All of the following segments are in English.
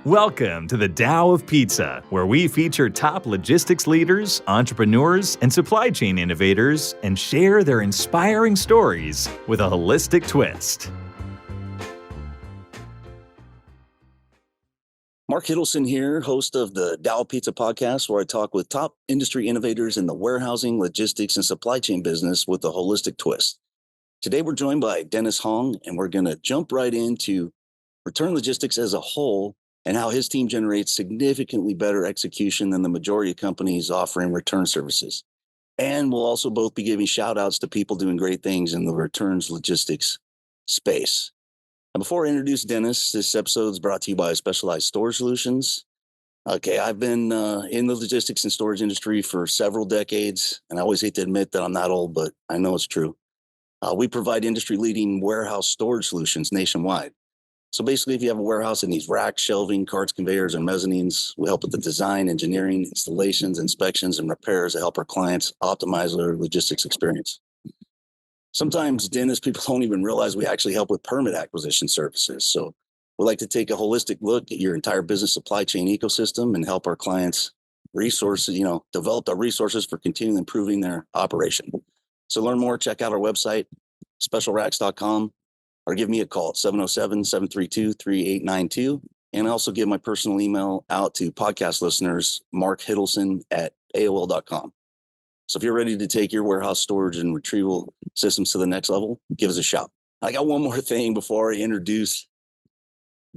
Welcome to the Tao of Pizza, where we feature top logistics leaders, entrepreneurs, and supply chain innovators and share their inspiring stories with a holistic twist. Mark Hiddleson here, host of the Tao of Pizza podcast, where I talk with top industry innovators in the warehousing, logistics, and supply chain business with a holistic twist. Today, we're joined by Dennis Hoang, and we're going to jump right into return logistics as a whole and how his team generates significantly better execution than the majority of companies offering return services. And we'll also both be giving shout outs to people doing great things in the returns logistics space. And before I introduce Dennis, this episode is brought to you by Specialized Storage Solutions. Okay, I've been in the logistics and storage industry for several decades, and I always hate to admit that I'm not old, but I know it's true. We provide industry-leading warehouse storage solutions nationwide. So basically, if you have a warehouse that needs racks, shelving, carts, conveyors, and mezzanines, we help with the design, engineering, installations, inspections, and repairs to help our clients optimize their logistics experience. Sometimes, Dennis, people don't even realize we actually help with permit acquisition services. So we like to take a holistic look at your entire business supply chain ecosystem and help our clients develop the resources for continually improving their operation. So learn more, check out our website, specialracks.com, or give me a call at 707-732-3892. And I also give my personal email out to podcast listeners, markhiddleson@aol.com. So if you're ready to take your warehouse storage and retrieval systems to the next level, give us a shout. I got one more thing before I introduce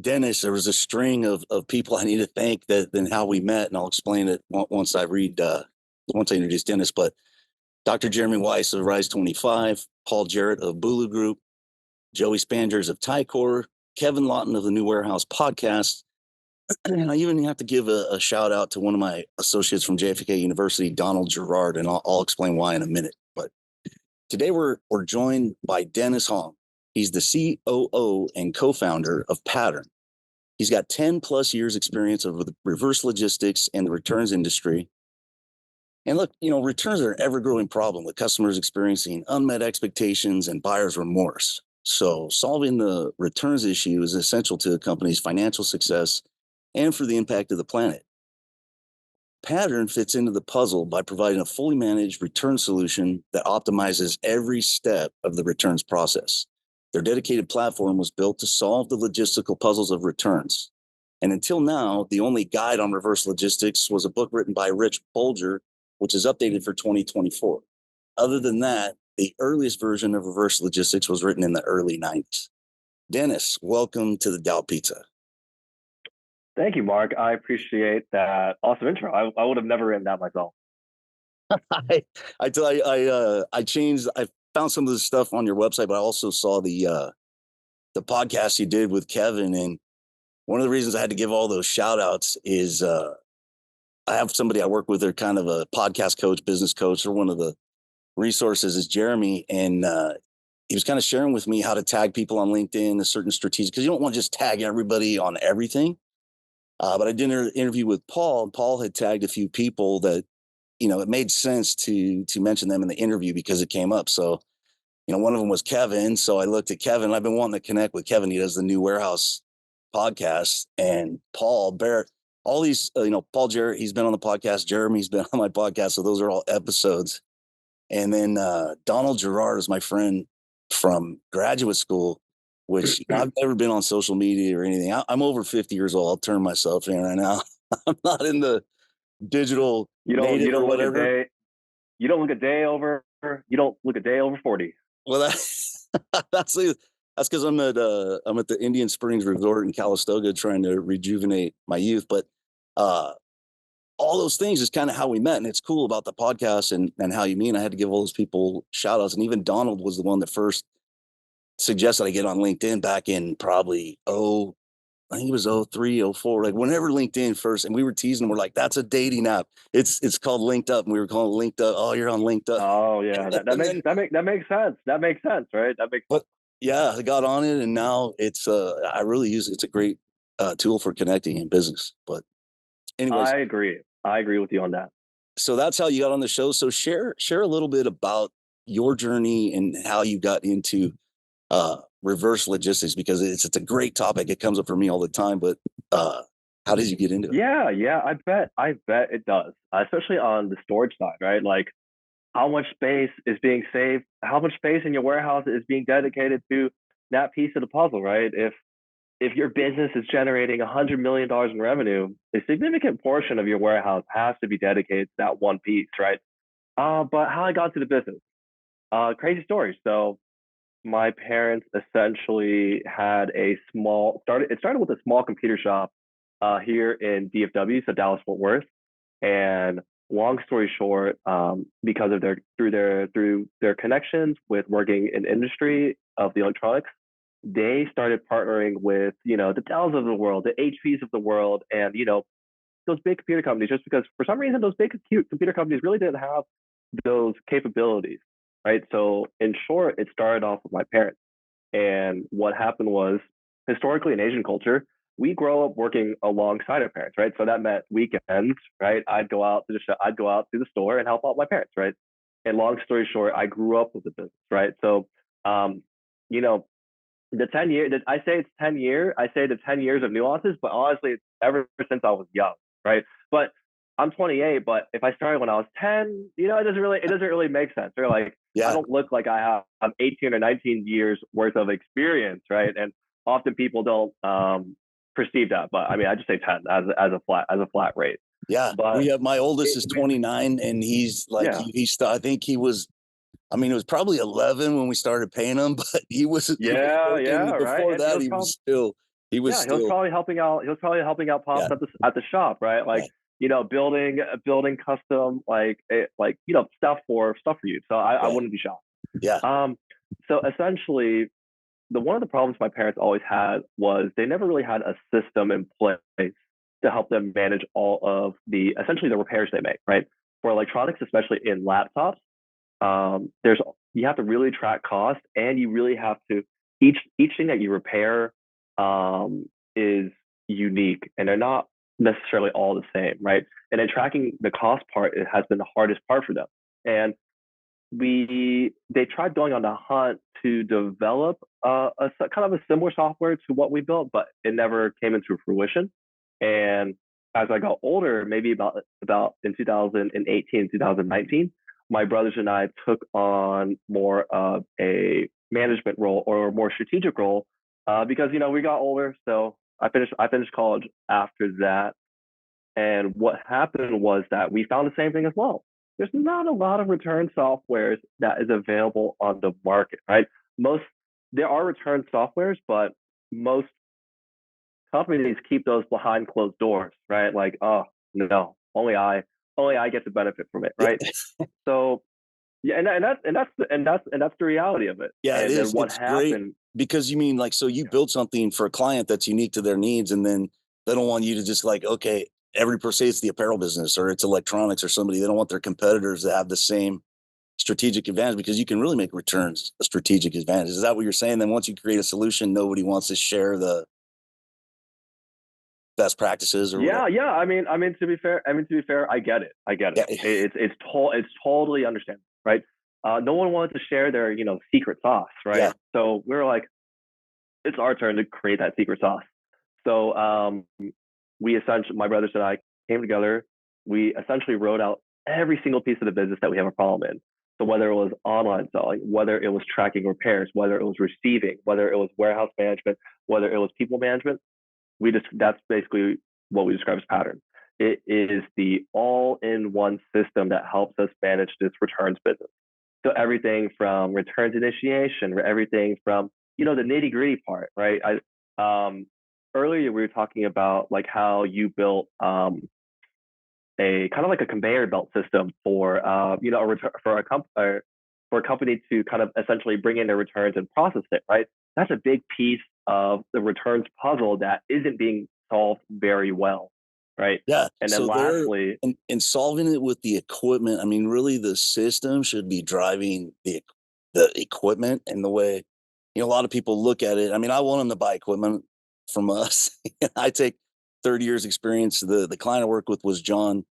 Dennis. There was a string of people I need to thank than how we met, and I'll explain it once I introduce Dennis. But Dr. Jeremy Weiss of Rise 25, Paul Jarrett of Bulu Group, Joey Spangers of Tycor, Kevin Lawton of the New Warehouse Podcast. And I even have to give a shout out to one of my associates from JFK University, Donald Gerard, and I'll explain why in a minute. But today we're joined by Dennis Hoang. He's the COO and co-founder of Patturn. He's got 10 plus years experience of the reverse logistics and the returns industry. And look, returns are an ever-growing problem with customers experiencing unmet expectations and buyer's remorse. So solving the returns issue is essential to a company's financial success and for the impact of the planet. Patturn fits into the puzzle by providing a fully managed return solution that optimizes every step of the returns process. Their dedicated platform was built to solve the logistical puzzles of returns. And until now, the only guide on reverse logistics was a book written by Rich Bolger, which is updated for 2024. Other than that, the earliest version of reverse logistics was written in the early 90s. Dennis, welcome to the Tao Pizza. Thank you, Mark. I appreciate that awesome intro. I would have never written that myself. I found some of the stuff on your website, but I also saw the podcast you did with Kevin. And one of the reasons I had to give all those shout outs is I have somebody I work with. They're kind of a podcast coach, business coach, or one of the resources is Jeremy. And he was kind of sharing with me how to tag people on LinkedIn, a certain strategic, because you don't want to just tag everybody on everything. But I did an interview with Paul, and Paul had tagged a few people that, it made sense to mention them in the interview because it came up. So, one of them was Kevin. So I looked at Kevin. I've been wanting to connect with Kevin. He does the New Warehouse podcast, and Paul Barrett, all these, Paul Jarrett, he's been on the podcast. Jeremy's been on my podcast. So those are all episodes. And then Donald Gerard is my friend from graduate school, which I've never been on social media or anything. I'm over 50 years old. I'll turn myself in right now. I'm not in the digital native or whatever. You don't look a day over 40. Well, that's because I'm at the Indian Springs Resort in Calistoga trying to rejuvenate my youth. But all those things is kind of how we met. And it's cool about the podcast and how you meet. I had to give all those people shout outs. And even Donald was the one that first suggested I get on LinkedIn back in probably, I think it was 03, 04, like whenever LinkedIn first, and we were teasing, we're like, that's a dating app. It's called Linked Up. And we were calling it Linked Up. Oh, you're on Linked Up. Oh yeah. That makes sense. That makes sense, right? But yeah, I got on it and now it's, I really use it. It's a great tool for connecting in business. But anyways. I agree with you on that. So that's how you got on the show. So share a little bit about your journey and how you got into reverse logistics, because it's a great topic. It comes up for me all the time, but How did you get into it? Yeah, I bet it does, especially on the storage side, right? Like how much space is being saved, how much space in your warehouse is being dedicated to that piece of the puzzle, right? If your business is generating $100 million in revenue, a significant portion of your warehouse has to be dedicated to that one piece, right? But how I got to the business, crazy story. So my parents essentially had a small started. It started with a small computer shop here in DFW, so Dallas Fort Worth. And long story short, because of their connections with working in industry of the electronics, they started partnering with the Dells of the world, the HPs of the world, and those big computer companies. Just because for some reason those big computer companies really didn't have those capabilities, right? So in short, it started off with my parents. And what happened was, historically in Asian culture, we grow up working alongside our parents, right? So that meant weekends, right? I'd go out to the store and help out my parents, right? And long story short, I grew up with the business, right? So, um, you know, the 10 year that I say it's 10 year, I say the 10 years of nuances, but honestly, it's ever since I was young, right? But I'm 28, but if I started when I was 10, it doesn't really make sense. Or like, I Yeah. don't look like I have 18 or 19 years worth of experience, right? And often people don't perceive that, but I mean, I just say 10 as a flat rate. Yeah. We But have my oldest it, is 29 and he's like, yeah, I think he was, I mean, it was probably 11 when we started paying him, but he was yeah, working yeah, right. before And he that. was probably He was Yeah, he was still, probably helping out. He was probably helping out yeah, pops at the shop, right? yeah, Like building custom stuff for you. So I yeah, wouldn't be shocked. yeah, Um, so essentially, the one of the problems my parents always had was they never really had a system in place to help them manage all of the essentially the repairs they make, right? For electronics, especially in laptops, there's you have to really track cost, and you really have to each thing that you repair is unique, and they're not necessarily all the same, right? And then tracking the cost part, it has been the hardest part for them. And they tried going on the hunt to develop kind of a similar software to what we built, but it never came into fruition. And as I got older, maybe about in 2018, 2019, my brothers and I took on more of a management role or a more strategic role because we got older. So I finished college after that, and what happened was that we found the same thing as well. There's not a lot of return softwares that is available on the market, right? Most There are return softwares, but most companies keep those behind closed doors, right? Like, oh no, only I get to benefit from it, yeah, right? So yeah, and that's the reality of it. yeah, it And then is. what It's great happened? because you mean like, so you Yeah, build something for a client that's unique to their needs, and then they don't want you to just like, okay, every per se it's the apparel business or it's electronics or somebody. They don't want their competitors to have the same strategic advantage because you can really make returns a strategic advantage. Is that what you're saying? Then once you create a solution, nobody wants to share the best practices or whatever. yeah. I mean to be fair, I get it. I get it. Yeah, It's totally understandable, right? No one wanted to share their secret sauce, yeah, right? So we were like, it's our turn to create that secret sauce. So we essentially, my brothers and I came together. We essentially wrote out every single piece of the business that we have a problem in. So whether it was online selling, whether it was tracking repairs, whether it was receiving, whether it was warehouse management, whether it was people management, that's basically what we describe as Patturn. It is the all-in-one system that helps us manage this returns business. So everything from returns initiation, everything from the nitty gritty part, right? Earlier we were talking about like how you built a kind of like a conveyor belt system for a for a company to kind of essentially bring in their returns and process it, right? That's a big piece of the returns puzzle that isn't being solved very well, right? yeah. And then So they're lastly, in solving it with the equipment. I mean, really, the system should be driving the equipment and the way a lot of people look at it. I mean, I want them to buy equipment from us. I take 30 years experience. The client I worked with was John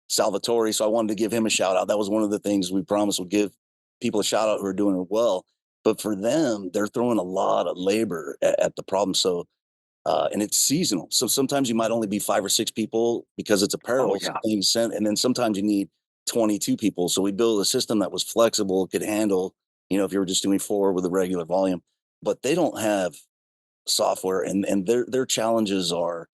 Salvatore, so I wanted to give him a shout out. That was one of the things we promised would give people a shout out who are doing it well. But for them, they're throwing a lot of labor at the problem. So and it's seasonal. So sometimes you might only be 5 or 6 people because it's Oh apparel. So yeah. things sent, and then sometimes you need 22 people. So we built a system that was flexible, could handle, if you were just doing 4 with a regular volume. But they don't have software, and their challenges are.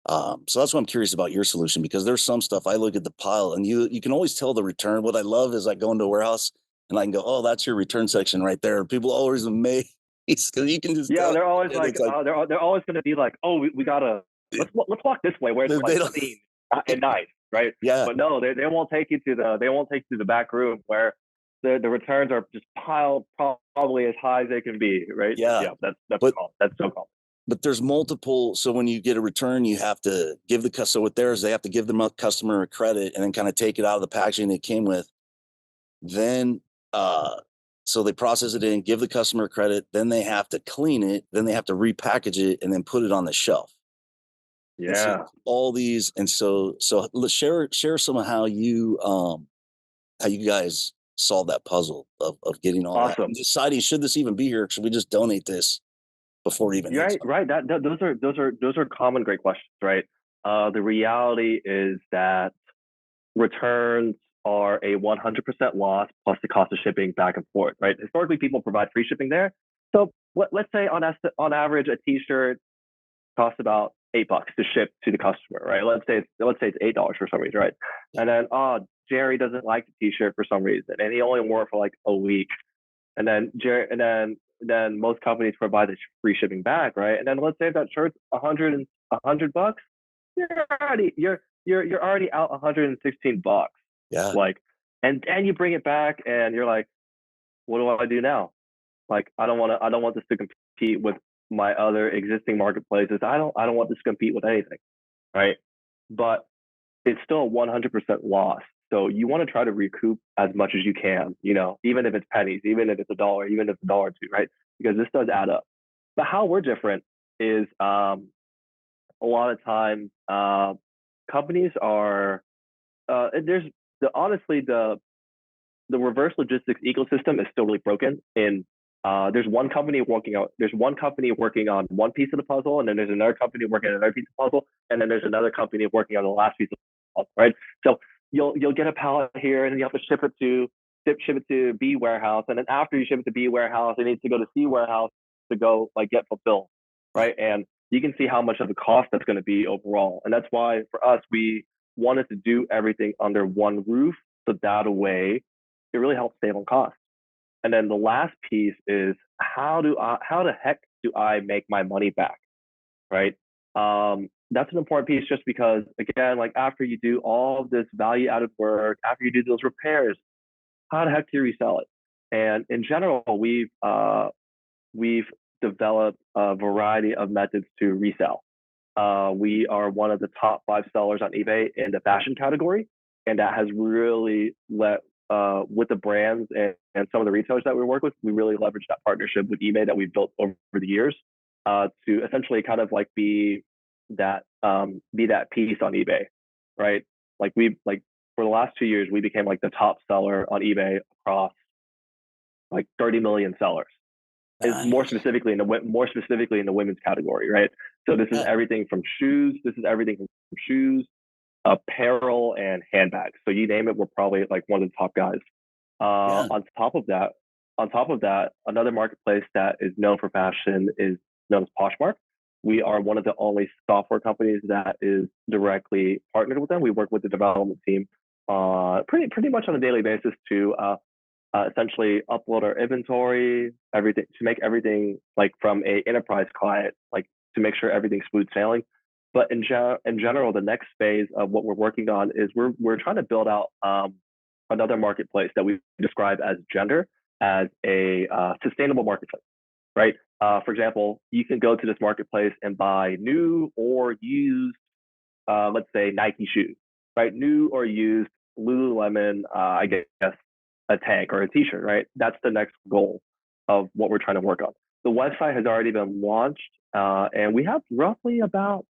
So that's why I'm curious about your solution, because there's some stuff I look at the pile and you can always tell the return. What I love is I go into a warehouse and I can go, oh, that's your return section right there. People are always amazed because you can just Yeah, go, they're always and like, it's like they're always going to be like, oh, we gotta let's walk this way where it's they like don't. clean and nice, right? Yeah, But no, they won't take you to the back room where the returns are just piled probably as high as they can be, right? yeah. Yeah, that's But common. That's so common. there's multiple. So when you get a return, you have to give the customer. So with theirs, they have to give the customer a credit and then kind of take it out of the packaging it came with. Then, uh, so they process it in, give the customer credit. Then they have to clean it. Then they have to repackage it and then put it on the shelf. And so Yeah, all these, and so let's share some of how you guys solve that puzzle of getting all that and awesome. deciding, should this even be here? Should we just donate this before it even You're hits right, them? right. Those are common great questions, right? The reality is that returns are a 100% loss plus the cost of shipping back and forth, right? Historically, people provide free shipping there. So let's say on average, a T-shirt costs about $8 to ship to the customer, right? Let's say it's $8 for some reason, right? And then Jerry doesn't like the T-shirt for some reason, and he only wore it for like a week. And then Jerry, and then most companies provide the free shipping back, right? And then let's say that shirt's $100, you're already out $116. Yeah. Like, and you bring it back, and you're like, what do I do now? Like, I don't want this to compete with my other existing marketplaces. I don't want this to compete with anything, right? But it's still a 100% loss. So you want to try to recoup as much as you can, even if it's pennies, even if it's a dollar, even if it's a dollar or two, right? Because this does add up. But how we're different is a lot of times companies are there's honestly the reverse logistics ecosystem is still really broken. In there's one company working on one piece of the puzzle, and then there's another company working on another piece of the puzzle, and then there's another company working on the last piece of the puzzle, right? So you'll get a pallet here, and then you have to ship it to B warehouse, and then after you ship it to B warehouse, it needs to go to C warehouse to go like get fulfilled, right? And you can see how much of a cost that's going to be overall, and that's why for us we wanted to do everything under one roof, so that way it really helps save on cost. And then the last piece is how the heck do I make my money back, right? That's an important piece just because again, like after you do all of this value added work, after you do those repairs, how the heck do you resell it? And in general, we've developed a variety of methods to resell. We are one of the top 5 sellers on eBay in the fashion category, and that has really let with the brands and some of the retailers that we work with, we really leverage that partnership with eBay that we've built over the years to essentially kind of like be that piece on eBay, right? Like for the last 2 years, we became like the top seller on eBay across like 30 million sellers. Is more Nice. specifically in the women's category, right? So this is Yeah. everything from shoes. This is everything from shoes, apparel, and handbags. So you name it, we're probably like one of the top guys. Yeah. On top of that, another marketplace that is known for fashion is known as Poshmark. We are one of the only software companies that is directly partnered with them. We work with the development team pretty much on a daily basis to essentially upload our inventory, everything to make everything like from a enterprise client, like to make sure everything's smooth sailing. But in general, the next phase of what we're working on is we're trying to build out another marketplace that we describe as gender as a sustainable marketplace, right? For example, you can go to this marketplace and buy new or used, let's say Nike shoes, right? New or used Lululemon, I guess a tank or a t-shirt, right? That's the next goal of what we're trying to work on. The website has already been launched, and we have roughly about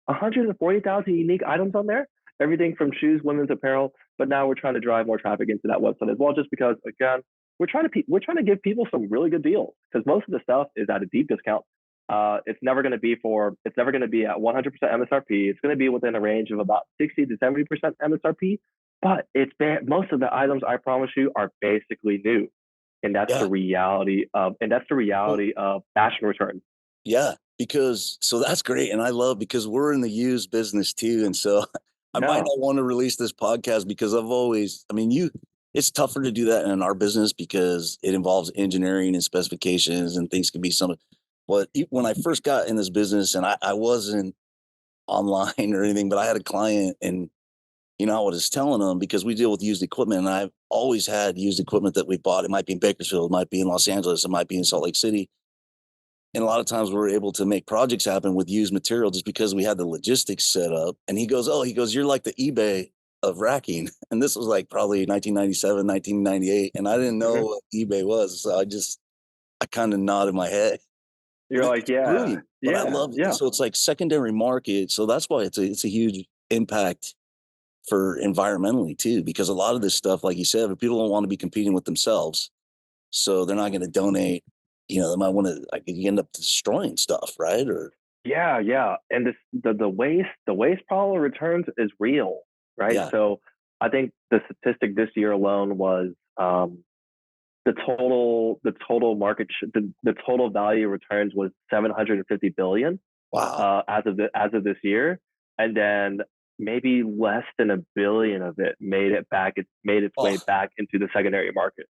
140,000 unique items on there, everything from shoes, women's apparel. But now we're trying to drive more traffic into that website as well, just because again, we're trying to give people some really good deals because most of the stuff is at a deep discount. It's never going to be at 100% MSRP. It's going to be within a range of about 60 to 70% MSRP. But most of the items, I promise you, are basically new, and that's Yeah. the reality of fashion returns. Yeah, because so that's great. And I love because we're in the used business too. And so I might Yeah, not want to release this podcast because I mean, it's tougher to do that in our business because it involves engineering and specifications and things can be some. But when I first got in this business and I wasn't online or anything, but I had a client and, I was telling them because we deal with used equipment and I've always had used equipment that we bought. It might be in Bakersfield, it might be in Los Angeles, it might be in Salt Lake City. And a lot of times we're able to make projects happen with used material just because we had the logistics set up. And he goes, you're like the eBay of racking. And this was like probably 1997, 1998. And I didn't know what eBay was. So I kind of nodded my head. you're like, It's yeah, brilliant. But I yeah, love it. yeah. So it's like secondary market. So that's why it's a huge impact for environmentally too, because a lot of this stuff, like you said, people don't want to be competing with themselves. So they're not going to donate. They might want to, like, you end up destroying stuff, right? Or, Yeah, yeah. And the waste problem returns is real, right? yeah. So I think the statistic this year alone was the total value returns was 750 billion Wow. as of this year, and then maybe less than a billion of it made its way Oh, back into the secondary market,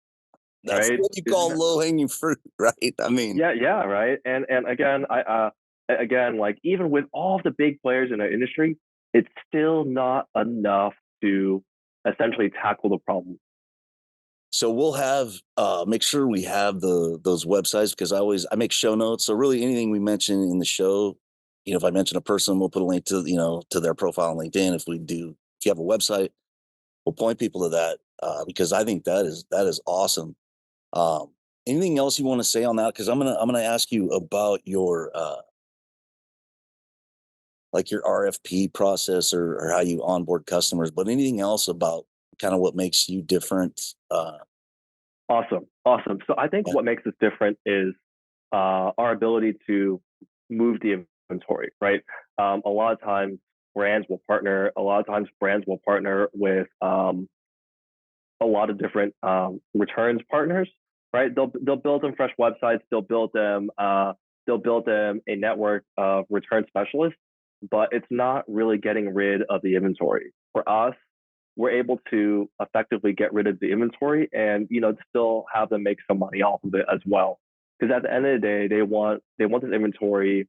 that's right? what you Isn't call low hanging fruit, right? I mean, Yeah, yeah, right. And again, like even with all the big players in our industry, it's still not enough to essentially tackle the problem. so we'll have, make sure we have those websites because I make show notes. So really anything we mention in the show, if I mention a person, we'll put a link to, to their profile on LinkedIn. If you have a website, we'll point people to that, because I think that is awesome. Um, Anything else you want to say on that? Because I'm gonna ask you about your like your RFP process or how you onboard customers, but anything else about kind of what makes you different? Awesome, awesome. So I think Yeah. what makes us different is our ability to move the inventory, right? A lot of times brands will partner. A lot of times brands will partner with a lot of different returns partners, right? They'll build them fresh websites. They'll build them a network of return specialists, but it's not really getting rid of the inventory. For us, we're able to effectively get rid of the inventory and still have them make some money off of it as well. Because at the end of the day, they want this inventory.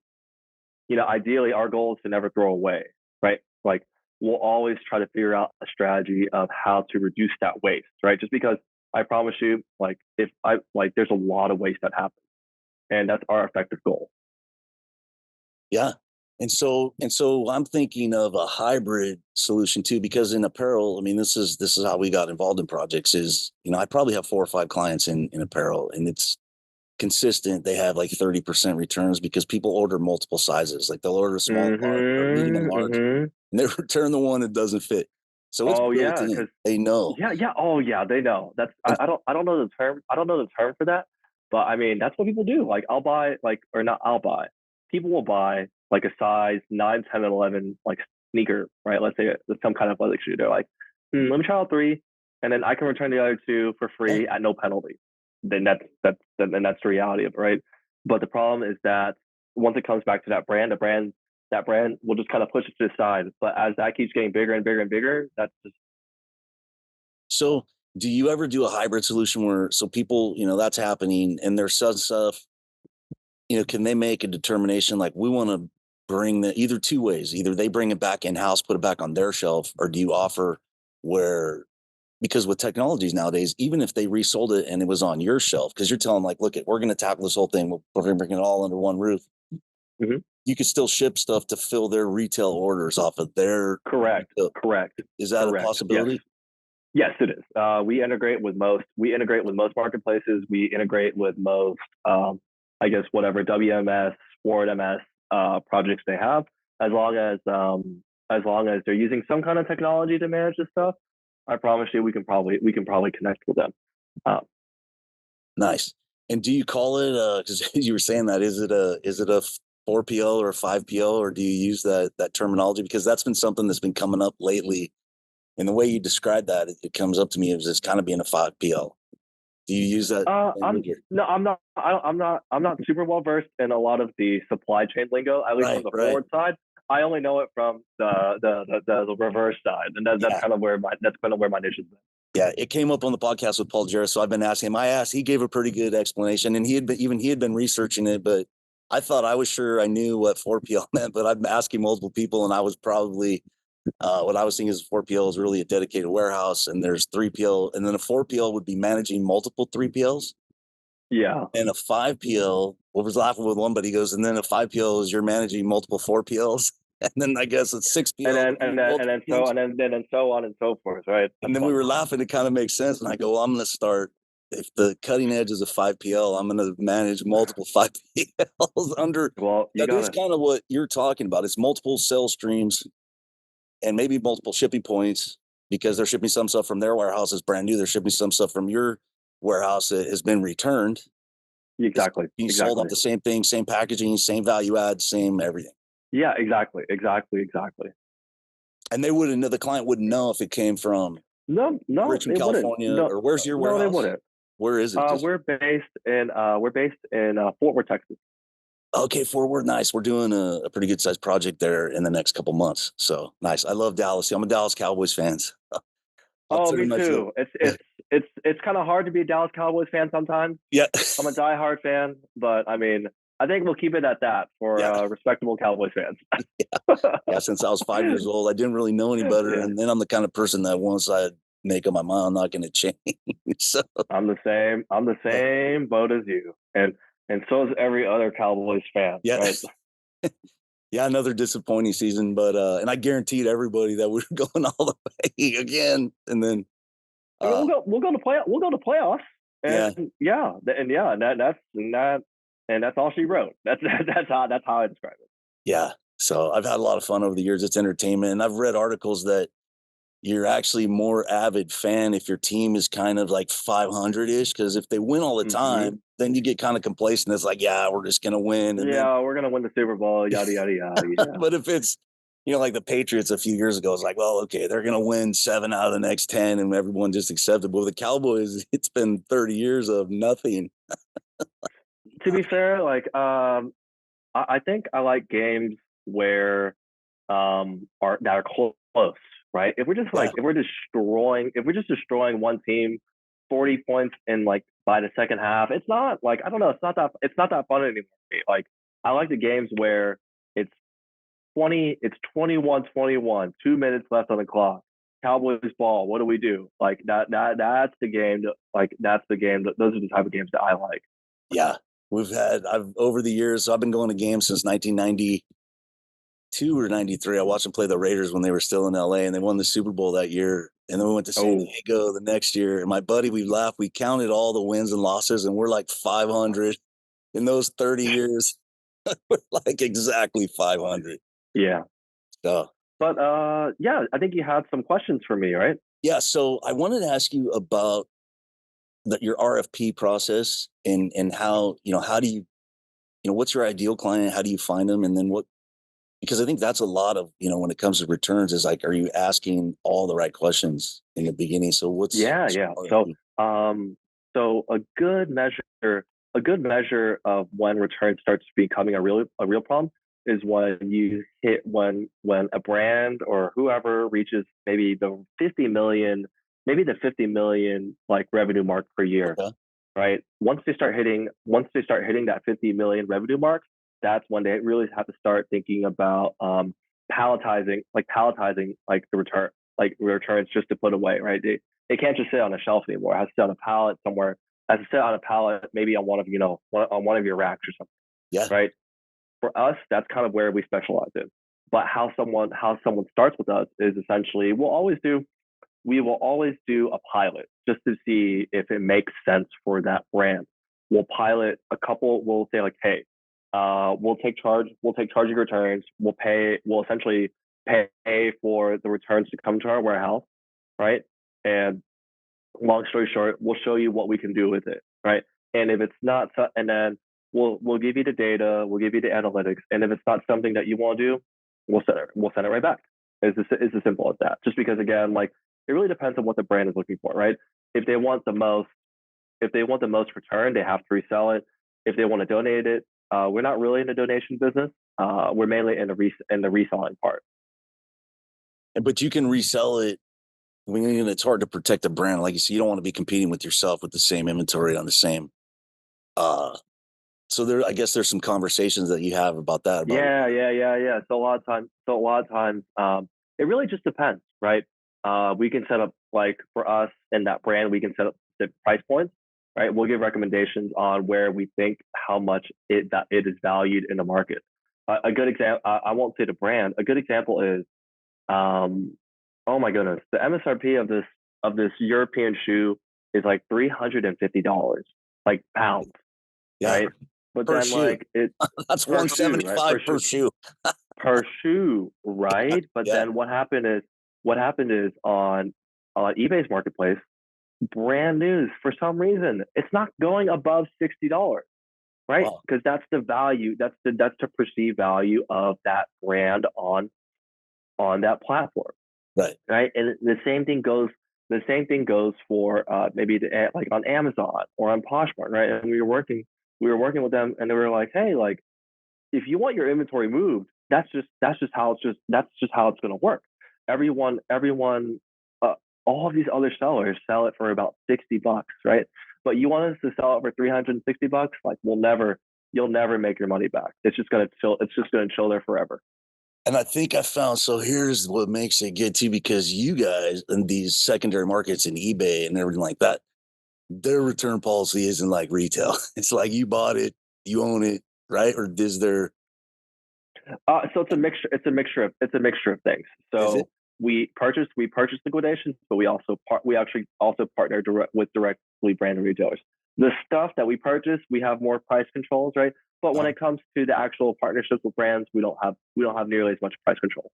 Ideally, our goal is to never throw away, right? Like we'll always try to figure out a strategy of how to reduce that waste, right? Just because I promise you, like if I like, there's a lot of waste that happens, and that's our effective goal. Yeah. And so I'm thinking of a hybrid solution too, because in apparel, I mean, this is how we got involved in projects is, I probably have 4 or 5 clients in apparel and it's consistent. They have like 30% returns because people order multiple sizes. Like they'll order a small, large, or medium and large, Mm-hmm. and they return the one that doesn't fit. So it's Oh built yeah, in. because They know. yeah, yeah. Oh yeah, they know. That's And I don't know the term. I don't know the term for that, but I mean that's what people do. Like I'll buy like or not I'll buy. People will buy like a size 9, 10, and 11 like sneaker, right? Let's say it's some kind of athletic shoe. They're like, let me try out 3, and then I can return the other 2 for yeah. free at no penalty. Then that's the reality of it, right? But the problem is that once it comes back to that brand will just kind of push it to the side. But as that keeps getting bigger and bigger and bigger, that's just So do you ever do a hybrid solution where so people, that's happening and there's some stuff, can they make a determination like we want to bring the either two ways, either they bring it back in house, put it back on their shelf, or do you offer where because with technologies nowadays, even if they resold it and it was on your shelf, because you're telling them like, look, we're going to tackle this whole thing, we're going to bring it all under one roof. Mhm. You could still ship stuff to fill their retail orders off of their Correct, retail. correct, Is that a correct. Yes, possibility? yes, it is. We integrate with most. We integrate with most marketplaces. We integrate with most, I guess, whatever WMS, Word MS projects they have, as long as they're using some kind of technology to manage this stuff. I promise you, we can probably connect with them. Uh, Nice. And do you call it, because you were saying that, is it a 4PL or a 5PL, or do you use that terminology? Because that's been something that's been coming up lately. And the way you describe that, it comes up to me as it's kind of being a 5PL. Do you use that I'm language? no, I'm not. I'm not super well versed in a lot of the supply chain lingo, at least from Right, the right. forward side. I only know it from the reverse side, and that's Yeah. kind of where my niche is. Yeah, it came up on the podcast with Paul Jarrett, so I've been asking him. He gave a pretty good explanation, and he had been researching it, but I thought I was sure I knew what 4PL meant, but I've been asking multiple people, and I was probably what I was thinking is 4PL is really a dedicated warehouse, and there's 3PL, and then a 4PL would be managing multiple 3PLs, Yeah. and a 5PL. Well, was laughing with one, but he goes, and then a 5PL is you're managing multiple 4PLs, and then I guess a 6PL And then would be multiple teams. and then so on and so forth, right? And That's then we fun. were laughing. It kind of makes sense. And I go, well, I'm going to start. If the cutting edge is a 5PL, I'm going to manage multiple 5PLs under. Well, you That got is it. kind of what you're talking about. It's multiple sales streams and maybe multiple shipping points because they're shipping some stuff from their warehouse as brand new. They're shipping some stuff from your warehouse that has been returned. It's Exactly. being sold off Exactly. the same thing, same packaging, same value add, same everything. Yeah. Exactly. Exactly. Exactly. And they wouldn't know, the client wouldn't know if it came from No, no, Richmond, they wouldn't. California, No, or where's your no, they warehouse? wouldn't. Where is it? Just We're based in Fort Worth, Texas. okay, forward, nice. We're doing a pretty good sized project there in the next couple months. So nice. I love Dallas. I'm a Dallas Cowboys fan. So I'll Oh, turn me my field. too. It's kind of hard to be a Dallas Cowboys fan sometimes. Yeah. I'm a diehard fan, but I mean, I think we'll keep it at that for Yeah. respectable Cowboys fans. Yeah. Since I was 5 years old, I didn't really know any better. Yeah, And then I'm the kind of person that once I make up my mind, I'm not going to change. So I'm the same. I'm the same boat as you, and so is every other Cowboys fan, yeah. right? Yeah, another disappointing season, but and I guaranteed everybody that we were going all the way again. And then I mean, uh we'll go to playoffs, yeah, and and that's all she wrote. That's how I describe it. yeah. So I've had a lot of fun over the years. It's entertainment. And I've read articles that you're actually more avid fan if your team is kind of like 500-ish, because if they win all the Hmm. time, then you get kind of complacent. It's like, yeah, we're just gonna win. And then Yeah, we're gonna win the Super Bowl. Yada yada yada. Yeah. but if it's like the Patriots a few years ago, it's like, well, okay, they're gonna win 7 out of the next 10 and everyone just accepted. But with the Cowboys, it's been 30 years of nothing. To be fair, like I think I like games where are that are close, right? Yeah, If we're just destroying one team 40 points in like by the second half, it's not like I don't know, it's not that fun anymore. Like I like the games where it's 21-21, 2 minutes left on the clock. Cowboys ball, what do we do? Like that's the game those are the type of games that I like. yeah. I've over the years, so I've been going to games since 1992 or 93. I watched them play the Raiders when they were still in LA, and they won the Super Bowl that year. And then we went to San Oh, Diego the next year. And my buddy, we laughed. We counted all the wins and losses, and we're like 500 in those 30 years. We're like exactly 500. yeah. So But yeah, I think you had some questions for me, right? yeah. So I wanted to ask you about your RFP process and how how do you what's your ideal client? How do you find them? And then because I think that's a lot of, when it comes to returns is like, are you asking all the right questions in the beginning? So Yeah, what's yeah. your So RFP? so a good measure of when return starts becoming a real problem is when you hit when a brand or whoever reaches maybe the 50 million like revenue mark per year, Okay. right? Once they start hitting that 50 million revenue mark, that's when they really have to start thinking about palletizing like the returns just to put away, right? They can't just sit on a shelf anymore. It has to sit on a pallet somewhere. It has to sit on a pallet, maybe on on one of your racks or something, Yeah. right? For us, that's kind of where we specialize in. But how someone starts with us is essentially we will always do a pilot just to see if it makes sense for that brand. We'll pilot a couple. We'll say like, hey, we'll take charge. We'll take charge of your returns. We'll essentially pay for the returns to come to our warehouse, right? And long story short, we'll show you what we can do with it, right? And if it's not, and then we'll give you the data, we'll give you the analytics, and if it's not something that you want to do, we'll send it right back. It's as simple as that. Just because again, like it really depends on what the brand is looking for, right? If they want the most, if they want the most return, they have to resell it. If they want to donate it, we're not really in the donation business. We're mainly in the reselling part. But you can resell it. I mean, it's hard to protect the brand. Like you said, you don't want to be competing with yourself with the same inventory on the same. So there, I guess there's some conversations that you have about that. About Yeah. So a lot of times, it really just depends, right? We can set up like for us in that brand, we can set up the price points, right? We'll give recommendations on where we think how much it is valued in the market. A good example, I won't say the brand. A good example is, oh my goodness, the MSRP of this European shoe is like $350, like pounds, yeah, right? But per then shoe. like it That's per shoe, right? 175 per shoe. Per shoe, right? But Yeah. then what happened is on eBay's marketplace, brand news for some reason it's not going above $60, right? Wow. Because that's the value, that's the perceived value of that brand on that platform, Right. right? And the same thing goes. The same thing goes for maybe like on Amazon or on Poshmark, right? And we were working with them, and they were like, "Hey, like, if you want your inventory moved, that's just how it's going to work. Everyone, all of these other sellers sell it for about $60, right? But you want us to sell it for $360? Like, you'll never make your money back. It's just going to chill. It's just going to chill there forever." And I think I found, so here's what makes it good too, because you guys in these secondary markets and eBay and everything like that, their return policy isn't like retail. It's like you bought it, you own it, right? Or is there? So it's a mixture. It's a mixture of things. Is it? So we purchase liquidations, but we actually also partner with directly branded retailers. The stuff that we purchase, we have more price controls, right? But when it comes to the actual partnerships with brands, we don't have nearly as much price control.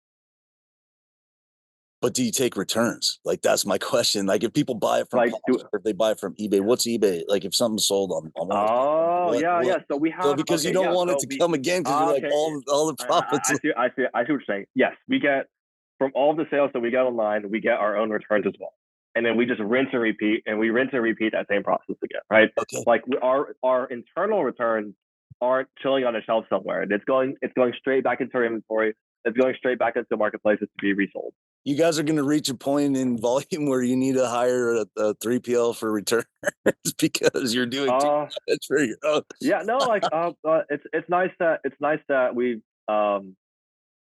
But do you take returns? Like that's my question. Like if people buy it from Like, Posh, or if they buy it from eBay, what's eBay? Like if something's sold on one of the oh platforms, yeah. So we so have because you don't want it to come again because you're like okay. all the profits. I see what you're saying. Yes, we get from all the sales that we get online, we get our own returns as well, and then we just rinse and repeat, that same process again, right? Okay. Like our internal returns aren't chilling on a shelf somewhere. It's going straight back into our inventory. It's going straight back into marketplaces to be resold. You guys are going to reach a point in volume where you need to hire a 3PL for returns because you're doing too much for your own. Yeah, no, like it's nice that we've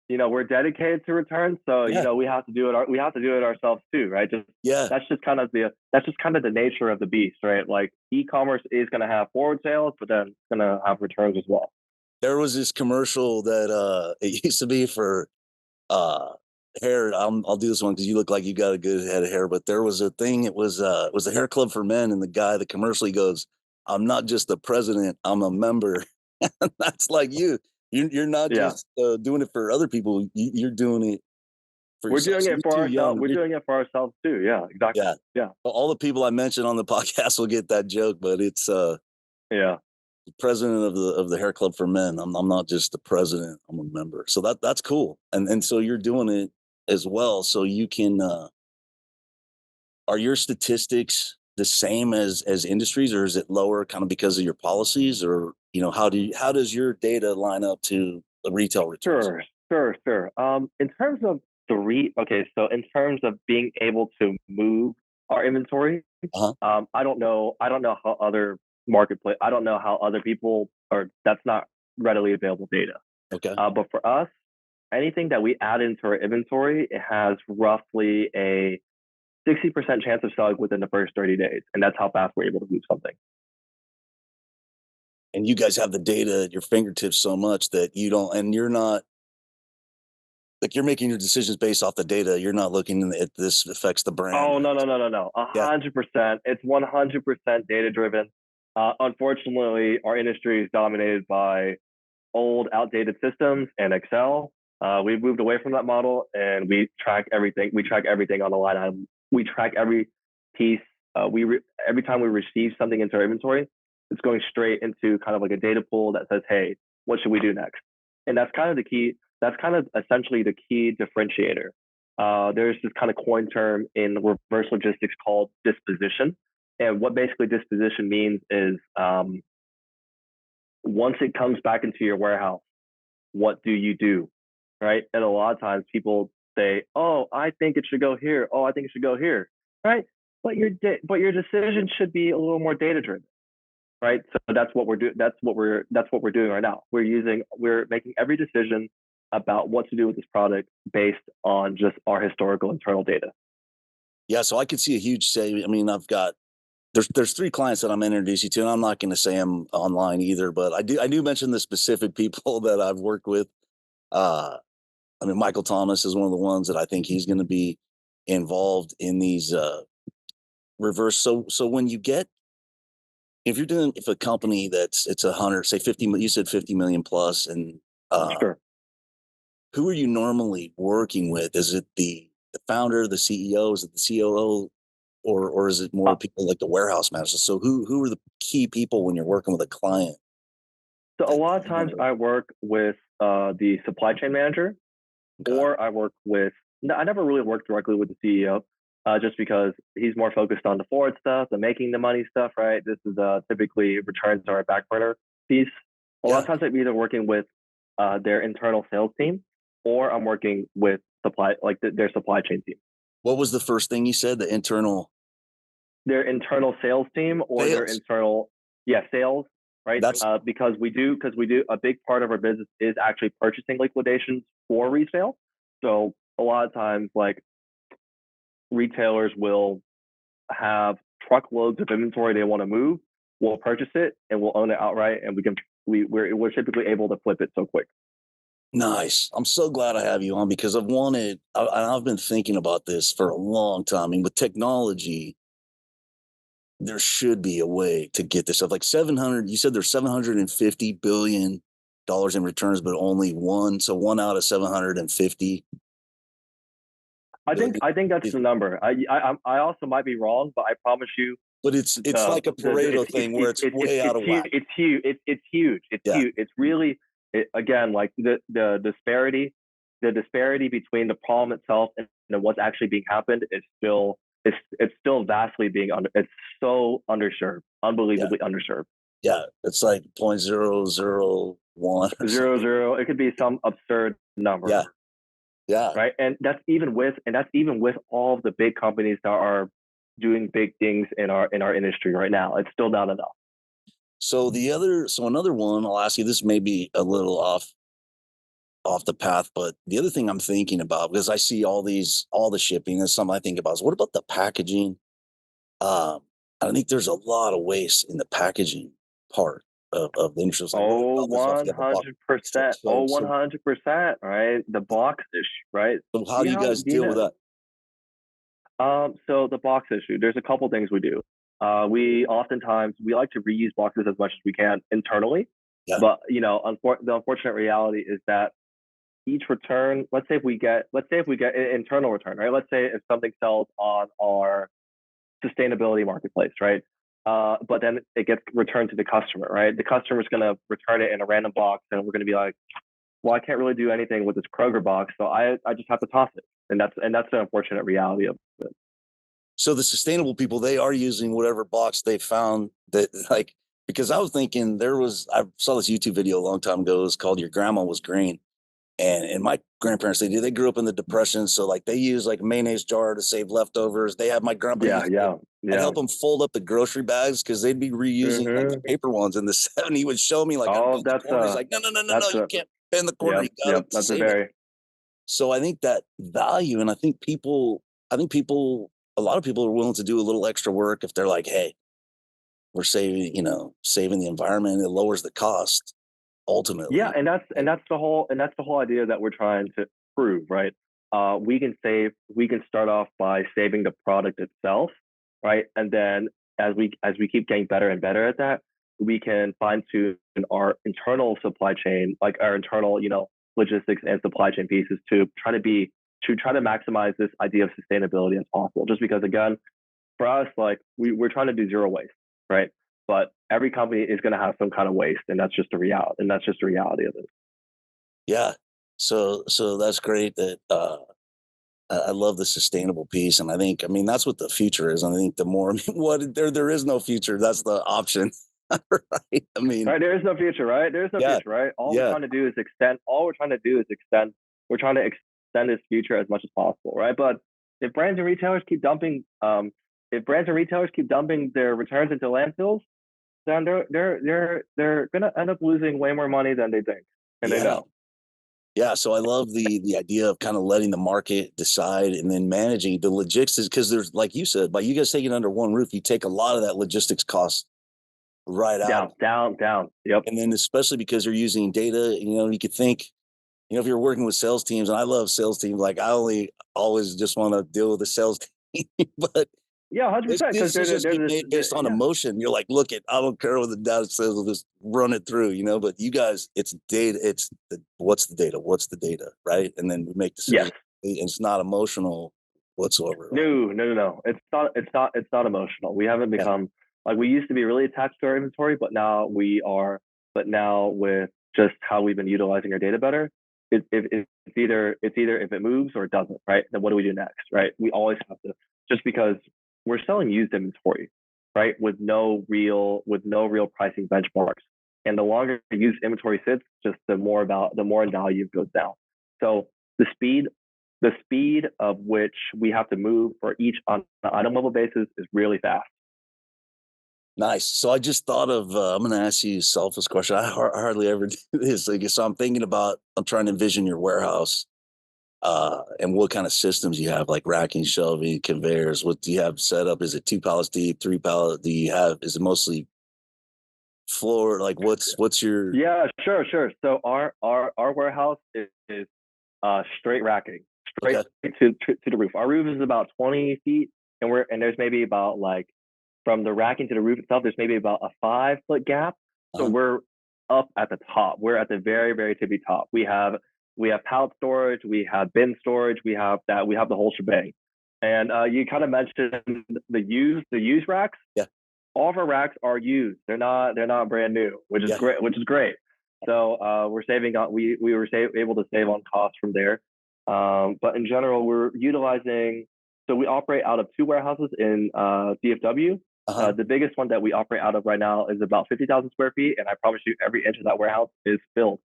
we're dedicated to returns, so we have to do it ourselves too, right? That's just kind of the nature of the beast, right? Like e-commerce is going to have forward sales, but then it's going to have returns as well. There was this commercial that it used to be for hair. I'll do this one because you look like you got a good head of hair. But there was a thing. It was a hair club for men, and the commercial, he goes, "I'm not just the president. I'm a member." That's like you. You're not just doing it for other people. You're doing it for yourself. We're doing it for ourselves. We're doing it for ourselves too. Yeah, exactly. Yeah. All the people I mentioned on the podcast will get that joke, but it's the president of the hair club for men. I'm not just the president. I'm a member. So that's cool. And so you're doing it as well. So you can. Are your statistics the same as industries, or is it lower, kind of because of your policies, or how does your data line up to the retail returns? Sure. In terms of so in terms of being able to move our inventory, I don't know how other marketplace. I don't know how other people, or that's not readily available data. Okay. But for us, anything that we add into our inventory, it has roughly a 60% chance of selling within the first 30 days. And that's how fast we're able to move something. And you guys have the data at your fingertips so much that you're not, like, you're making your decisions based off the data. You're not looking at this affects the brand. Oh, no. 100%. It's 100% data driven. Unfortunately, our industry is dominated by old, outdated systems and Excel. We've moved away from that model, and we track everything. We track everything on the line item. We track every piece. Every time we receive something into our inventory, It's going straight into kind of like a data pool that says, hey, what should we do next? And that's kind of the key. That's kind of essentially the key differentiator. There's this kind of coin term in reverse logistics called disposition. And what basically disposition means is once it comes back into your warehouse, what do you do? Right. And a lot of times people say, oh, I think it should go here. Oh, I think it should go here. Right. But your decision should be a little more data driven. Right. So that's what we're doing. That's what we're doing right now. We're making every decision about what to do with this product based on just our historical internal data. Yeah, so I could see a huge saving. I mean, there's 3 clients that I'm introducing to, and I'm not going to say them online either, but I do mention the specific people that I've worked with. I mean, Michael Thomas is one of the ones that I think he's going to be involved in these reverse. So when you get, if a company it's 100, say 50, you said 50 million plus, and Sure. who are you normally working with? Is it the founder, the CEO, is it the COO, or is it more people like the warehouse manager? So who are the key people when you're working with a client? So a lot of times I work with the supply chain manager, Okay. or I work with. No, I never really worked directly with the CEO, just because he's more focused on the forward stuff, the making the money stuff. Right. This is typically returns our back burner piece. A lot of times I'm either working with their internal sales team, or I'm working with their supply chain team. What was the first thing you said? The internal. Their internal sales team, or their Sales. internal, sales, right? That's Because we do a big part of our business is actually purchasing liquidations for resale. So a lot of times, like, retailers will have truckloads of inventory they want to move. We'll purchase it and we'll own it outright, and we're typically able to flip it so quick. nice. I'm so glad I have you on because I've been thinking about this for a long time. I mean, with technology, there should be a way to get this up. Like 700, you said there's $750 billion in returns, but only one. So one out of 750. I think that's the number. I also might be wrong, but I promise you, But it's like a Pareto thing where it's way out of whack. It's huge. It's huge. It's Yeah. huge. It's really, again, like the disparity between the problem itself and what's actually being happened is still it's still vastly being it's so underserved, unbelievably underserved. Yeah, it's like 0.001 or 0.00. It could be some absurd number. Yeah. Yeah. Right. And that's even with all of the big companies that are doing big things in our industry right now. It's still not enough. So another one, I'll ask you, this may be a little off the path, but the other thing I'm thinking about, because I see all the shipping, and something I think about is, what about the packaging? I think there's a lot of waste in the packaging part of the interest. Like, Oh, 100%. Oh, 100%. Right. The box issue. Right. So how do you guys deal with that? So the box issue, there's a couple things we do. We like to reuse boxes as much as we can internally. Yeah. But the unfortunate reality is that each return, let's say if we get an internal return, right? Let's say if something sells on our sustainability marketplace, right? But then it gets returned to the customer, right? The customer's going to return it in a random box, and we're going to be like, well, I can't really do anything with this Kroger box, so I just have to toss it. And that's the unfortunate reality of it. So the sustainable people, they are using whatever box they found that, like, because I was thinking I saw this YouTube video a long time ago. It's called Your Grandma Was Green. And my grandparents, they grew up in the Depression. So like they use like a mayonnaise jar to save leftovers. They have my grandpa. I'd help them fold up the grocery bags because they'd be reusing like the paper ones in the 70s. He would show me like, he's like, no, you can't bend the corner. You got to save it. So I think that value, and I think a lot of people are willing to do a little extra work if they're like, hey, we're saving the environment. It lowers the cost ultimately. Yeah, and that's the whole idea that we're trying to prove, right? We can start off by saving the product itself, right? And then as we keep getting better and better at that, we can fine tune our internal supply chain, like our internal, logistics and supply chain pieces to try to maximize this idea of sustainability as possible. Just because, again, for us, like we're trying to do zero waste, right? but every company is going to have some kind of waste, and that's just the reality. And that's just the reality of it. Yeah. So that's great that I love the sustainable piece. And I mean, that's what the future is. And I think the more, I mean, there is no future. That's the option. Right. I mean, right. There is no future, right? There is no yeah, future, right? All we're yeah, trying to do is extend. All we're trying to do is extend. We're trying to extend this future as much as possible, right? But if brands and retailers keep dumping, their returns into landfills, then they're gonna end up losing way more money than they think, and they yeah. know. Yeah, so I love the idea of kind of letting the market decide and then managing the logistics because there's like you said, by you guys taking it under one roof, you take a lot of that logistics cost right out. Down. Yep. And then especially because you're using data, you could think, if you're working with sales teams, and I love sales teams, like I only always just want to deal with the sales team, but Yeah, 100%. Because decisions get made based on yeah. emotion. You're like, look, I don't care what the data says, we'll just run it through, but you guys, it's data. What's the data? What's the data? Right. And then we make Yes. decisions. And it's not emotional whatsoever. No. It's not emotional. We haven't Yeah. become like we used to be really attached to our inventory, but now we are. But now with just how we've been utilizing our data better, it's either if it moves or it doesn't, right? Then what do we do next, right? We always have to just because we're selling used inventory, right? With no real pricing benchmarks, and the longer the used inventory sits, just the more in value it goes down. So the speed of which we have to move for each on an item level basis is really fast. Nice. So I just thought of, I'm going to ask you a selfish question. I hardly ever do this. Like, so I'm trying to envision your warehouse and what kind of systems you have, like racking, shelving, conveyors. What do you have set up? Is it 2 pallets deep, 3 pallets? Is it mostly floor? Like what's your? Yeah, sure. So our warehouse is straight racking, straight Okay. to the roof. Our roof is about 20 feet, and there's maybe about like from the racking to the roof itself, there's maybe about a 5 foot gap. So Uh-huh. we're up at the top. We're at the very, very tippy top. We have pallet storage, we have bin storage, we have the whole shebang. And you kind of mentioned the used racks. Yeah. All of our racks are used. They're not brand new, which is Yeah. great. So we're saving on we were able to save on costs from there. But in general, we're utilizing. So we operate out of 2 warehouses in DFW. Uh-huh. The biggest one that we operate out of right now is about 50,000 square feet, and I promise you, every inch of that warehouse is filled.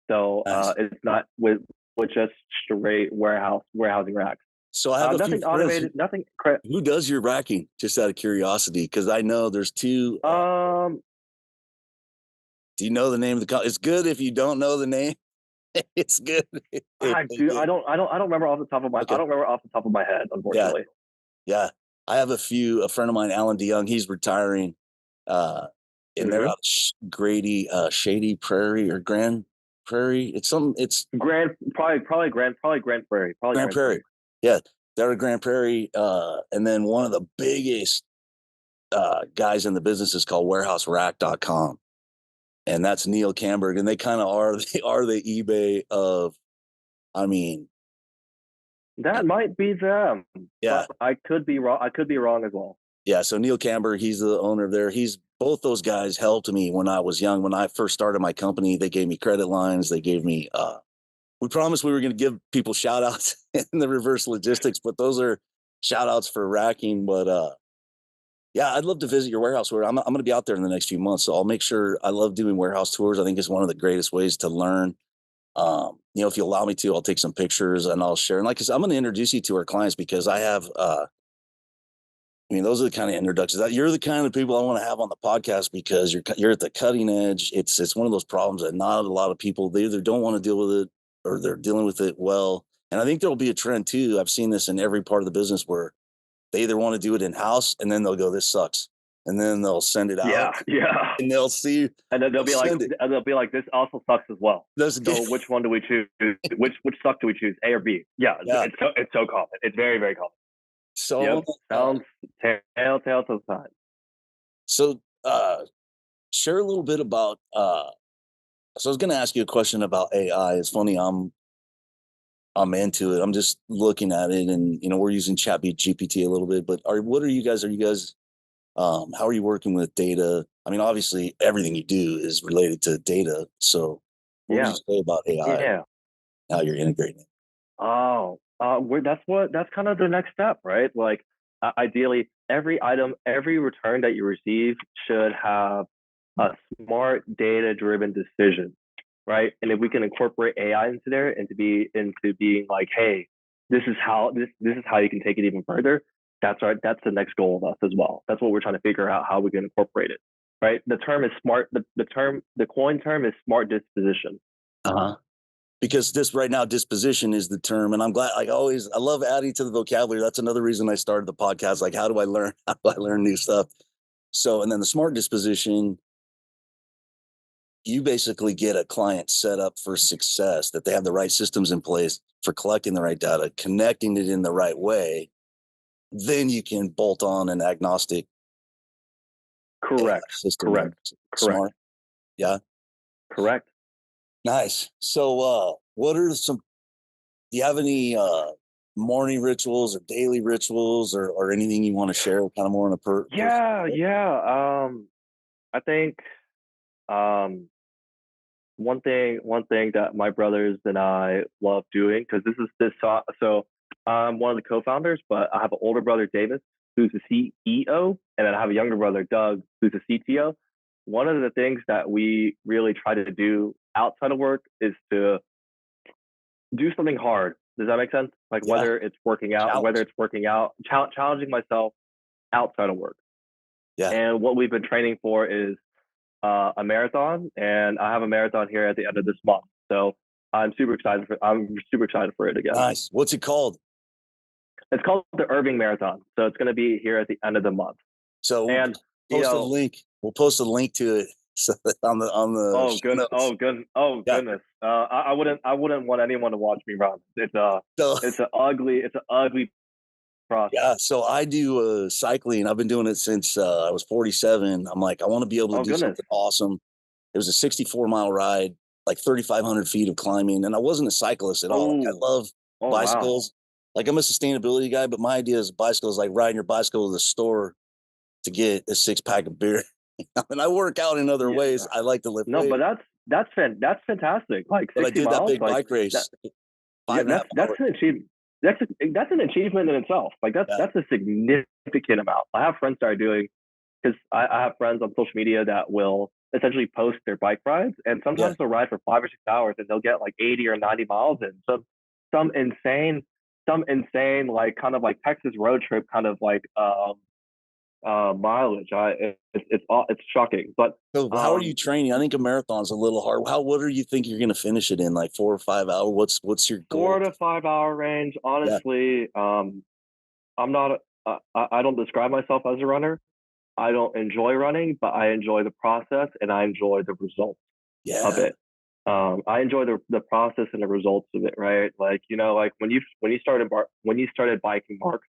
So Nice. it's not with just straight warehousing racks. So I have a few Nothing friends. automated. Nothing. Who does your racking? Just out of curiosity, because I know there's 2. Do you know the name of the company? It's good if you don't know the name. It's good. I do. I don't remember off the top of my. Okay. I don't remember off the top of my head, Yeah. unfortunately. Yeah. I have a friend of mine, Alan DeYoung, he's retiring. And they're out of Shady Prairie or Grand Prairie. It's Probably Grand Prairie. Grand Prairie. Yeah. They're at Grand Prairie. And then one of the biggest guys in the business is called warehouserack.com. And that's Neil Camberg. And they kind of are the eBay of, I mean, That might be them. yeah. But I could be wrong. I could be wrong as well. Yeah, so Neil Camber, he's the owner there. Both those guys helped me when I was young. When I first started my company, they gave me credit lines. They gave me, we promised we were going to give people shout outs in the reverse logistics, but those are shout outs for racking. But yeah, I'd love to visit your warehouse. I'm going to be out there in the next few months. So I'll make sure. I love doing warehouse tours. I think it's one of the greatest ways to learn. If you allow me to, I'll take some pictures and I'll share. And like I said, I'm going to introduce you to our clients because I have, those are the kind of introductions that you're the kind of people I want to have on the podcast because you're at the cutting edge. It's one of those problems that not a lot of people, they either don't want to deal with it or they're dealing with it well. And I think there'll be a trend too. I've seen this in every part of the business where they either want to do it in house and then they'll go, this sucks. And then they'll send it out. Yeah. And they'll see. And then they'll be like, this also sucks as well. So which one do we choose? Which suck do we choose? A or B? Yeah. It's so common. It's very, very common. So sounds telltale sign. So share a little bit about so I was going to ask you a question about AI. It's funny, I'm into it. I'm just looking at it and we're using GPT a little bit, but what are you guys How are you working with data? I mean, obviously, everything you do is related to data. So, what would you Yeah, say about AI? yeah. How you're integrating it? Oh, that's kind of the next step, right? Like, ideally, every item, every return that you receive should have a smart data-driven decision, right? And if we can incorporate AI into there, into being like, hey, this is how you can take it even further. That's right. That's the next goal of us as well. That's what we're trying to figure out how we can incorporate it, right? The term is smart. The coin term is smart disposition. Uh-huh. Because this right now, disposition is the term. And I'm glad, like always, I love adding to the vocabulary. That's another reason I started the podcast. Like, how do I learn? How do I learn new stuff? So, and then the smart disposition, you basically get a client set up for success, that they have the right systems in place for collecting the right data, connecting it in the right way. Then you can bolt on an agnostic AI Correct. system. Correct. Correct. Smart. Yeah. Correct. Nice. So, what are some, do you have any morning rituals or daily rituals, or anything you want to share kind of more on a personal Yeah, level? yeah. I think one thing that my brothers and I love doing, because so I'm one of the co-founders, but I have an older brother Davis who's the CEO, and then I have a younger brother Doug who's the CTO. One of the things that we really try to do outside of work is to do something hard. Does that make sense? Like Yeah. whether Challenge. it's working out, challenging myself outside of work. Yeah. And what we've been training for is a marathon, and I have a marathon here at the end of this month. So I'm super excited for it again. Nice. What's it called? It's called the Irving Marathon. So it's going to be here at the end of the month. So we'll And you post a know, link. We'll post a link to it so that on the oh show goodness, notes. oh Yeah. goodness. I wouldn't want anyone to watch me run. So It's an ugly process. yeah. So I do cycling. I've been doing it since I was 47. I'm like, I want to be able to Oh do goodness. something awesome. It was a 64-mile ride, like 3,500 feet of climbing, and I wasn't a cyclist at all. Like, I Oh, love oh wow. bicycles. Like, I'm a sustainability guy, but my idea is bicycles, like riding your bicycle to the store to get a 6-pack of beer. And I work out in other Yeah. ways. I like to lift No, but weights, that's fantastic. Like but I 60 did that miles, big like bike that. race, Yeah, five and a half that's hours. an achievement. That's an achievement in itself. Like Yeah, that's a significant amount. I have friends that are doing because I have friends on social media that will essentially post their bike rides, and yeah, sometimes they'll ride for 5 or 6 hours, and they'll get like 80 or 90 miles in. So some insane, some insane like kind of like Texas road trip kind of like mileage. It's shocking, but so how are you um training? I think a marathon's a little hard. What do you think you're going to finish it in, like 4 or 5 hours? What's your four goal? to 5 hour range. Yeah, Honestly, I'm not. I don't describe myself as a runner. I don't enjoy running, but I enjoy the process and I enjoy the results of yeah, it. I enjoy the process and the results of it, right? Like like when you started biking, Mark,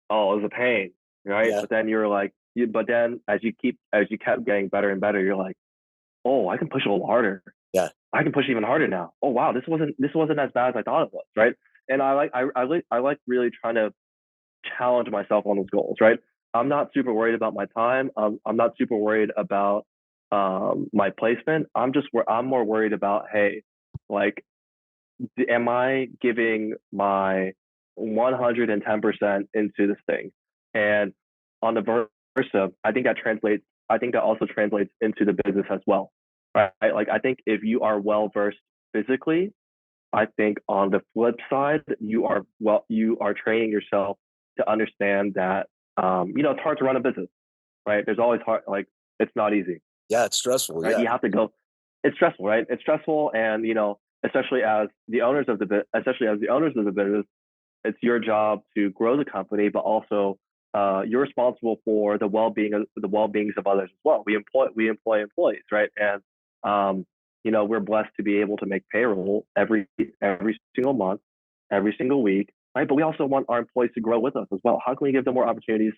oh, it was a pain, right? yeah, But then you're like, but then as you kept getting better and better, you're like, oh, I can push a little harder. yeah, I can push even harder now. Oh wow, this wasn't as bad as I thought it was, right? And I like really trying to challenge myself on those goals, right? I'm not super worried about my time. I'm not super worried about my placement. I'm more worried about, hey, like, am I giving my 110% into this thing? And on the versa, I think that also translates into the business as well, right? Like, I think if you are well versed physically, I think on the flip side, you are training yourself to understand that it's hard to run a business, right? There's always hard, like it's not easy, yeah. It's stressful. right? Yeah, You have to go. It's stressful, right? It's stressful, and especially as the owners of the business, it's your job to grow the company, but also you're responsible for the well-beings of others as well. We employ employees, right? And we're blessed to be able to make payroll every single month, every single week, right? But we also want our employees to grow with us as well. How can we give them more opportunities?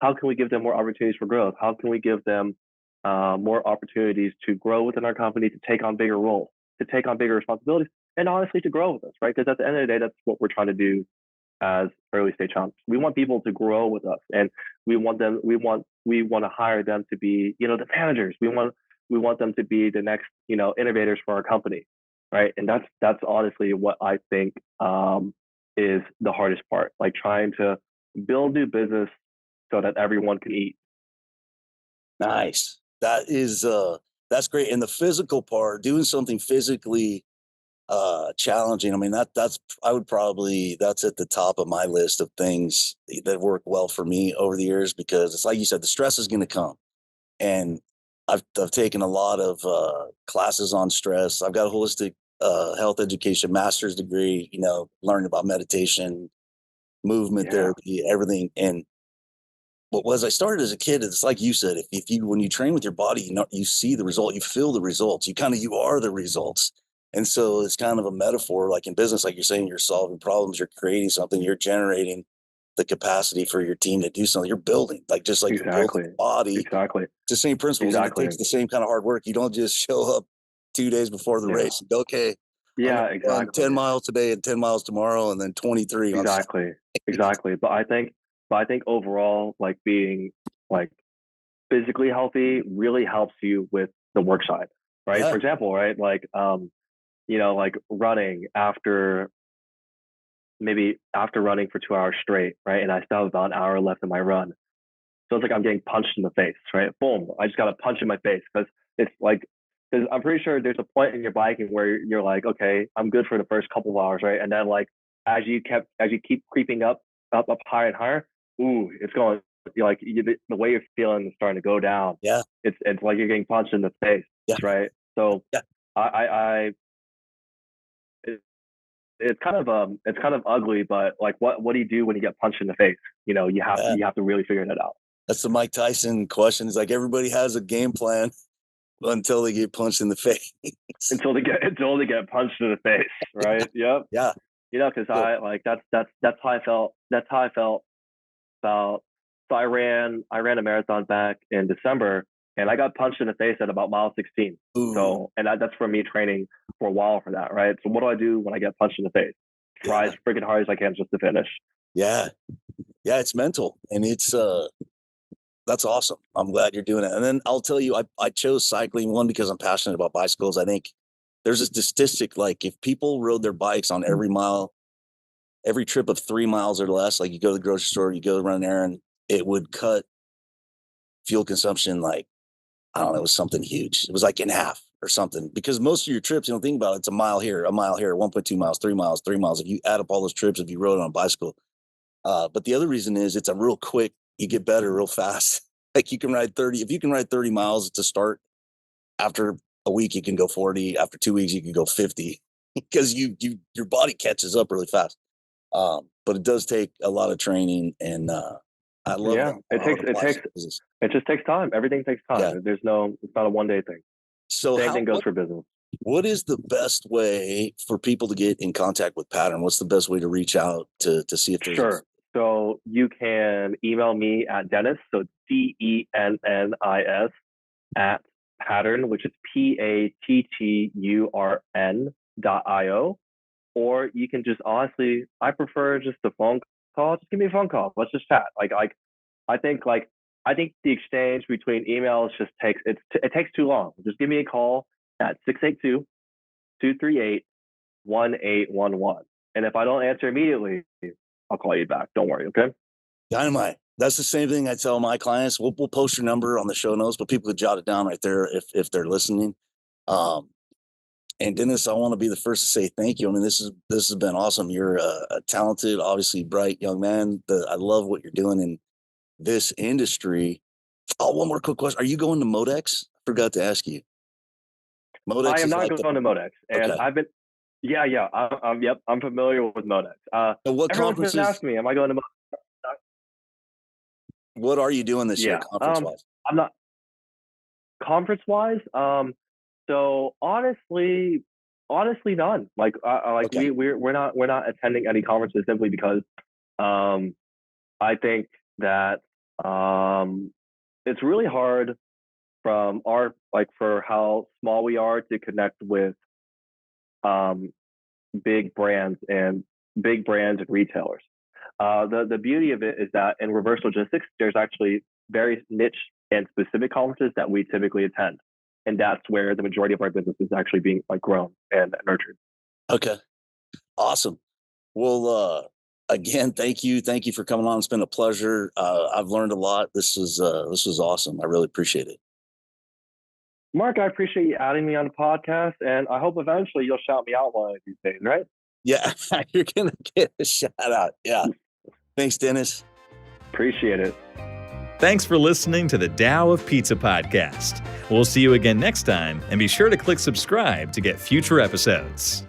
How can we give them more opportunities for growth? How can we give them more opportunities to grow within our company, to take on bigger roles, to take on bigger responsibilities, and honestly to grow with us, right? Because at the end of the day, that's what we're trying to do as early stage founders. We want people to grow with us, and we want we want to hire them to be, you know, the managers. We want them to be the next, you know, innovators for our company, right? And that's honestly what I think is the hardest part, like trying to build new business so that everyone can eat. Nice. That's great. And the physical part, doing something physically challenging. I mean, that's at the top of my list of things that work well for me over the years, because it's like you said, the stress is going to come. And I've taken a lot of classes on stress. I've got a holistic health education master's degree, you know, learning about meditation, movement Yeah, therapy, everything. And what was I started as a kid, it's like you said, if you when you train with your body, you know, you see the result, you feel the results, you are the results. And so it's kind of a metaphor, like in business, like you're saying, you're solving problems, you're creating something, you're generating the capacity for your team to do something. You're building, like just like you're building exactly, a body. exactly, It's the same principles, and it exactly. takes the same kind of hard work. You don't just show up 2 days before the Yeah, race and go, okay, I'm going yeah, to run exactly. 10 miles today and 10 miles tomorrow and then 23 on Sunday. Exactly. Exactly. But I think overall, like being like physically healthy really helps you with the work side, right? Yeah. For example, right? Like you know, like running after maybe after running for 2 hours straight, right? And I still have about an hour left in my run. So it's like I'm getting punched in the face, right? Boom. I just got a punch in my face because it's like, because I'm pretty sure there's a point in your biking where you're like, okay, I'm good for the first couple of hours, right? And then like as you keep creeping up higher and higher, ooh, it's going. You're like the way you're feeling is starting to go down. Yeah. It's like you're getting punched in the face, Yeah. right? So Yeah. I it, it's kind of ugly, but like what do you do when you get punched in the face? You know, Yeah. you have to really figure that out. That's the Mike Tyson question. It's like everybody has a game plan until they get punched in the face. Until they get punched in the face, right? Yep. Yeah. You know, because So, I like that's how I felt. That's how I felt about. So I ran a marathon back in December, and I got punched in the face at about mile 16. ooh, So, and that's from me training for a while for that, right? So, what do I do when I get punched in the face? Try as yeah. freaking hard as I can just to finish. Yeah. Yeah. It's mental, and that's awesome. I'm glad you're doing it. And then I'll tell you, I chose cycling, one, because I'm passionate about bicycles. I think there's a statistic, like if people rode their bikes on every mile, every trip of 3 miles or less, like you go to the grocery store, you go run an errand, it would cut fuel consumption, like, I don't know, it was something huge. It was like in half or something. Because most of your trips, you don't think about it, it's a mile here, 1.2 miles, 3 miles, 3 miles. If you add up all those trips, if you rode on a bicycle. But the other reason is it's a real quick, you get better real fast. Like you can ride 30, if you can ride 30 miles to start, after a week you can go 40, after 2 weeks you can go 50, because your body catches up really fast. But it does take a lot of training, and I love Yeah, that how it applies to business. it just takes time. Everything takes Yeah. time. It's not a one day thing. So Same thing goes for business. what is the best way for people to get in contact with Patturn? What's the best way to reach out to see if there's a Sure. So you can email me at Dennis, so DENNIS at Patturn, which is PATTURN.io. Or you can just honestly, I prefer just a phone call. Just give me a phone call. Let's just chat. I think I think the exchange between emails just it takes too long. Just give me a call at 682-238-1811. And if I don't answer immediately, I'll call you back. Don't worry, okay? dynamite? That's the same thing I tell my clients. We'll post your number on the show notes, but people could jot it down right there if they're listening. Um, and Dennis, I want to be the first to say thank you. I mean, this has been awesome. You're a talented, obviously bright young man. I love what you're doing in this industry. Oh, one more quick question. Are you going to Modex? I forgot to ask you. I Modex am is not like going to Modex, and okay. I've been, yeah, yep, I'm familiar with Modex. And what Everyone's been conferences? asking me, am I going to Modex? What are you doing this year, Yeah, conference wise? I'm not conference wise. So honestly, none. Like, Okay. we're not attending any conferences simply because, um, I think that it's really hard from our like for how small we are to connect with um big brands and big brands and retailers. The beauty of it is that in reverse logistics, there's actually very niche and specific conferences that we typically attend. And that's where the majority of our business is actually being grown and nurtured. Okay. Awesome. Well, again, thank you. Thank you for coming on. It's been a pleasure. I've learned a lot. This was awesome. I really appreciate it. Mark, I appreciate you adding me on the podcast, and I hope eventually you'll shout me out one of these days, right? Yeah, you're going to get a shout out. Yeah. Thanks, Dennis. Appreciate it. Thanks for listening to the Tao of Pizza podcast. We'll see you again next time, and be sure to click subscribe to get future episodes.